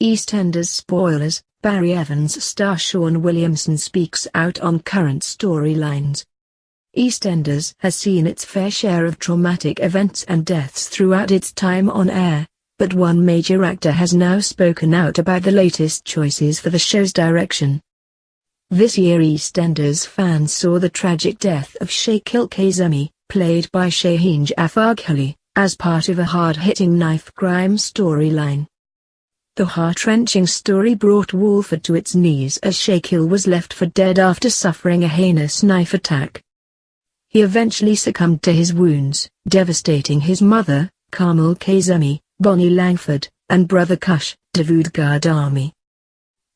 EastEnders spoilers, Barry Evans star Shaun Williamson speaks out on current storylines. EastEnders has seen its fair share of traumatic events and deaths throughout its time on air, but one major actor has now spoken out about the latest choices for the show's direction. This year EastEnders fans saw the tragic death of Shakil Kazemi, played by Shaheen Jafargholi, as part of a hard-hitting knife crime storyline. The heart-wrenching story brought Walford to its knees as Shakil was left for dead after suffering a heinous knife attack. He eventually succumbed to his wounds, devastating his mother, Carmel Kazemi, Bonnie Langford, and brother Kush, Davood Ghadami.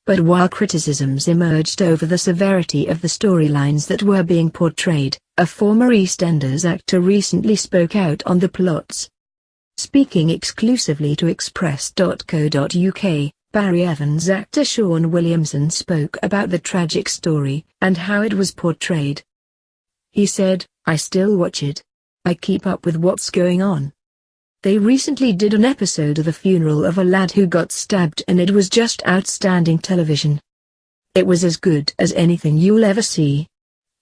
But while criticisms emerged over the severity of the storylines that were being portrayed, a former EastEnders actor recently spoke out on the plots. Speaking exclusively to Express.co.uk, Barry Evans actor Shaun Williamson spoke about the tragic story and how it was portrayed. He said, "I still watch it. I keep up with what's going on. They recently did an episode of the funeral of a lad who got stabbed and it was just outstanding television. It was as good as anything you'll ever see.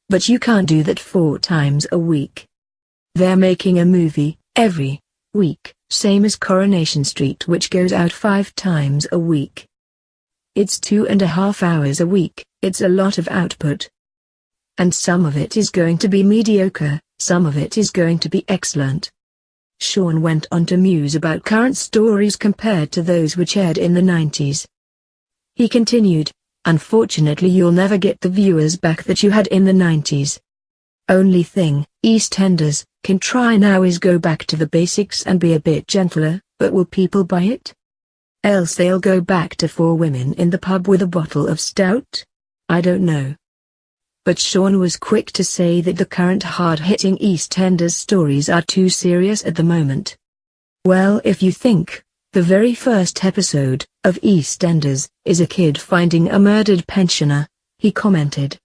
But you can't do that 4 times a week. They're making a movie every week, same as Coronation Street, which goes out 5 times a week. It's 2.5 hours a week, it's a lot of output. And some of it is going to be mediocre, some of it is going to be excellent." Shaun went on to muse about current stories compared to those which aired in the 90s. He continued, "Unfortunately you'll never get the viewers back that you had in the 90s. Only thing EastEnders can try now is go back to the basics and be a bit gentler, but will people buy it? Else they'll go back to 4 women in the pub with a bottle of stout? I don't know." But Shaun was quick to say that the current hard-hitting EastEnders stories are too serious at the moment. "Well, if you think the very first episode of EastEnders is a kid finding a murdered pensioner," he commented.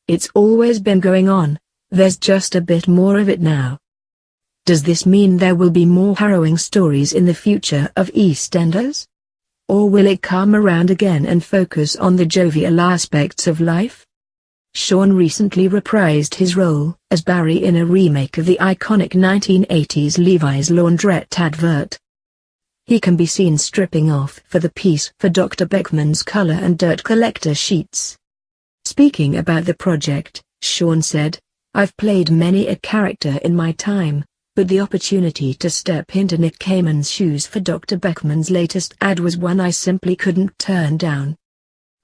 "It's always been going on, there's just a bit more of it now. Does this mean there will be more harrowing stories in the future of EastEnders? Or will it come around again and focus on the jovial aspects of life?" Shaun recently reprised his role as Barry in a remake of the iconic 1980s Levi's laundrette advert. He can be seen stripping off for the piece for Dr. Beckman's Color and Dirt Collector sheets. Speaking about the project, Shaun said, "I've played many a character in my time, but the opportunity to step into Nick Cayman's shoes for Dr. Beckman's latest ad was one I simply couldn't turn down.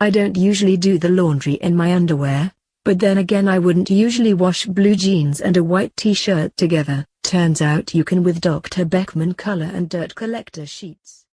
I don't usually do the laundry in my underwear, but then again I wouldn't usually wash blue jeans and a white t-shirt together. Turns out you can with Dr. Beckman Color and Dirt Collector sheets."